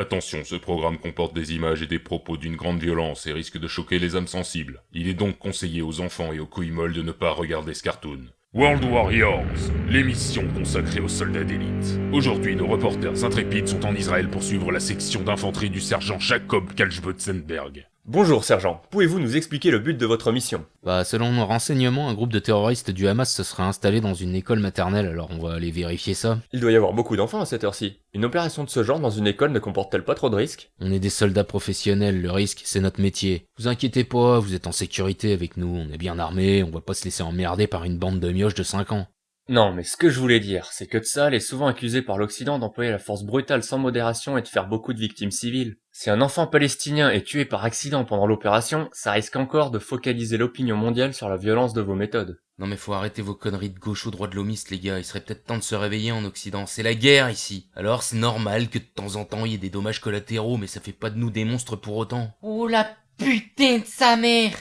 Attention, ce programme comporte des images et des propos d'une grande violence et risque de choquer les âmes sensibles. Il est donc conseillé aux enfants et aux couilles molles de ne pas regarder ce cartoon. World Warriors, l'émission consacrée aux soldats d'élite. Aujourd'hui, nos reporters intrépides sont en Israël pour suivre la section d'infanterie du sergent Jacob Kalschbötzenberg. Bonjour sergent, pouvez-vous nous expliquer le but de votre mission? Selon nos renseignements, un groupe de terroristes du Hamas se serait installé dans une école maternelle, alors on va aller vérifier ça. Il doit y avoir beaucoup d'enfants à cette heure-ci. Une opération de ce genre dans une école ne comporte-t-elle pas trop de risques? On est des soldats professionnels, le risque, c'est notre métier. Vous inquiétez pas, vous êtes en sécurité avec nous, on est bien armés, on va pas se laisser emmerder par une bande de mioches de 5 ans. Non, mais ce que je voulais dire, c'est que Tsahal est souvent accusé par l'Occident d'employer la force brutale sans modération et de faire beaucoup de victimes civiles. Si un enfant palestinien est tué par accident pendant l'opération, ça risque encore de focaliser l'opinion mondiale sur la violence de vos méthodes. Non mais faut arrêter vos conneries de gauche ou droit de l'homiste les gars, il serait peut-être temps de se réveiller en Occident, c'est la guerre ici. Alors c'est normal que de temps en temps il y ait des dommages collatéraux, mais ça fait pas de nous des monstres pour autant. Oh la putain de sa mère!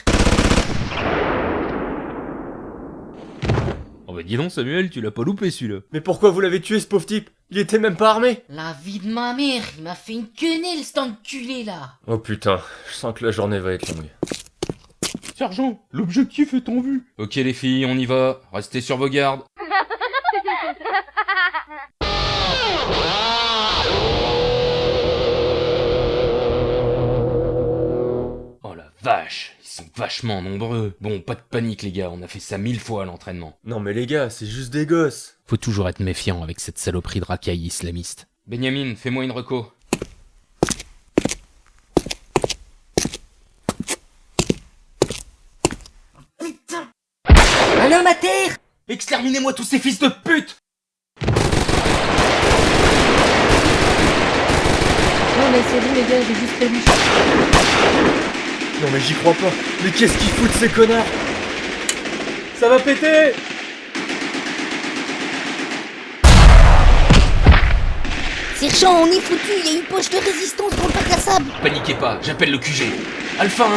Oh bah dis donc Samuel, tu l'as pas loupé celui-là. Mais pourquoi vous l'avez tué ce pauvre type? Il était même pas armé! La vie de ma mère, il m'a fait une quenelle cet enculé là! Oh putain, je sens que la journée va être longue. Sergent, l'objectif est en vue. Ok les filles, on y va, restez sur vos gardes. Oh la vache, ils sont vachement nombreux. Bon, pas de panique les gars, on a fait ça 1000 fois à l'entraînement. Non mais les gars, c'est juste des gosses. Faut toujours être méfiant avec cette saloperie de racaille islamiste. Benjamin, fais-moi une reco. Un homme à terre! Exterminez-moi tous ces fils de pute! Non mais c'est bon les gars, j'ai juste prévu. Non mais j'y crois pas. Mais qu'est-ce qu'ils foutent ces connards? Ça va péter! Sergent, on est foutu, il y a une poche de résistance pour le bac à sable! Paniquez pas, j'appelle le QG. Alpha 1,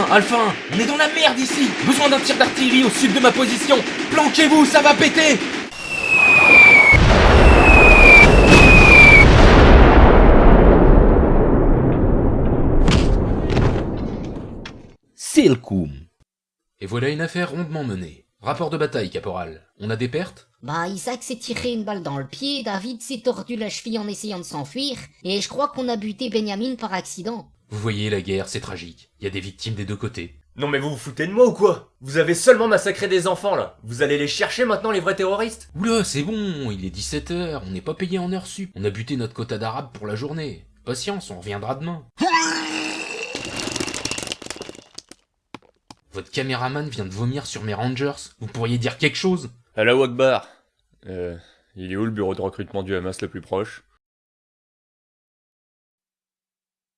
on est dans la merde ici. Besoin d'un tir d'artillerie au sud de ma position. Planquez-vous, ça va péter. C'est le coup. Et voilà une affaire rondement menée. Rapport de bataille, caporal. On a des pertes? Bah, Isaac s'est tiré une balle dans le pied, David s'est tordu la cheville en essayant de s'enfuir, et je crois qu'on a buté Benjamin par accident. Vous voyez, la guerre, c'est tragique. Il y a des victimes des deux côtés. Non mais vous vous foutez de moi ou quoi? Vous avez seulement massacré des enfants là. Vous allez les chercher maintenant les vrais terroristes? Oula, c'est bon, il est 17h, on n'est pas payé en heure sup. On a buté notre quota d'arabes pour la journée. Patience, on reviendra demain. Votre caméraman vient de vomir sur mes rangers. Vous pourriez dire quelque chose? Allahu Akbar. Il est où le bureau de recrutement du Hamas le plus proche?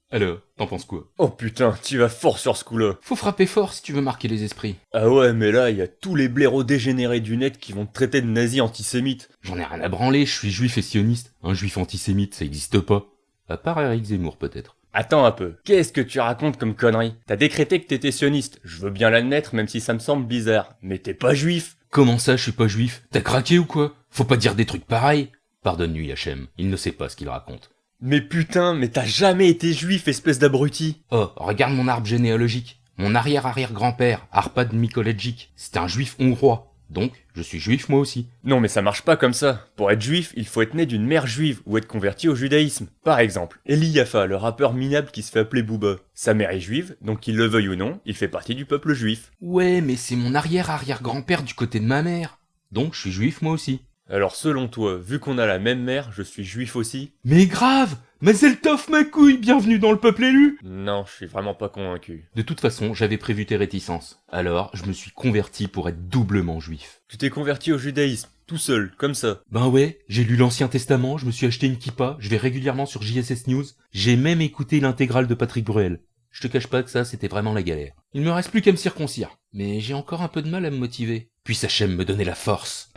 Alors, t'en penses quoi? Oh putain, tu vas fort sur ce coup-là. Faut frapper fort si tu veux marquer les esprits. Ah ouais, mais là, il y a tous les blaireaux dégénérés du net qui vont te traiter de nazi antisémite. J'en ai rien à branler, je suis juif et sioniste. Un juif antisémite, ça existe pas. À part Eric Zemmour, peut-être. Attends un peu, qu'est-ce que tu racontes comme connerie? T'as décrété que t'étais sioniste, je veux bien l'admettre même si ça me semble bizarre, mais t'es pas juif. Comment ça, je suis pas juif? T'as craqué ou quoi? Faut pas dire des trucs pareils. Pardonne-lui, Hachem, il ne sait pas ce qu'il raconte. Mais putain, mais t'as jamais été juif, espèce d'abruti. Oh, regarde mon arbre généalogique. Mon arrière-arrière-grand-père, Arpad Mikoladjik, c'était un juif hongrois. Donc, je suis juif moi aussi. Non mais ça marche pas comme ça. Pour être juif, il faut être né d'une mère juive ou être converti au judaïsme. Par exemple, Eli Yaffa, le rappeur minable qui se fait appeler Booba. Sa mère est juive, donc qu'il le veuille ou non, il fait partie du peuple juif. Ouais, mais c'est mon arrière-arrière-grand-père du côté de ma mère. Donc, je suis juif moi aussi. Alors selon toi, vu qu'on a la même mère, je suis juif aussi? Mais grave! Mazel tov ma couille, bienvenue dans le peuple élu! Non, je suis vraiment pas convaincu. De toute façon, j'avais prévu tes réticences. Alors, je me suis converti pour être doublement juif. Tu t'es converti au judaïsme, tout seul, comme ça. Ben ouais, j'ai lu l'Ancien Testament, je me suis acheté une kippa, je vais régulièrement sur JSS News, j'ai même écouté l'intégrale de Patrick Bruel. Je te cache pas que ça, c'était vraiment la galère. Il me reste plus qu'à me circoncire. Mais j'ai encore un peu de mal à me motiver. Puis Hachem me donnait la force.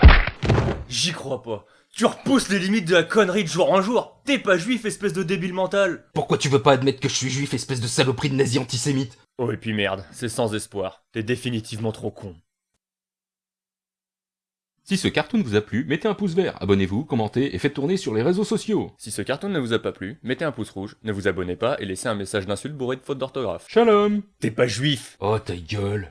J'y crois pas. Tu repousses les limites de la connerie de jour en jour. T'es pas juif, espèce de débile mental. Pourquoi tu veux pas admettre que je suis juif, espèce de saloperie de nazi antisémite? Oh et puis merde, c'est sans espoir. T'es définitivement trop con. Si ce cartoon vous a plu, mettez un pouce vert, abonnez-vous, commentez et faites tourner sur les réseaux sociaux. Si ce cartoon ne vous a pas plu, mettez un pouce rouge, ne vous abonnez pas et laissez un message d'insulte bourré de fautes d'orthographe. Shalom. T'es pas juif! Oh ta gueule.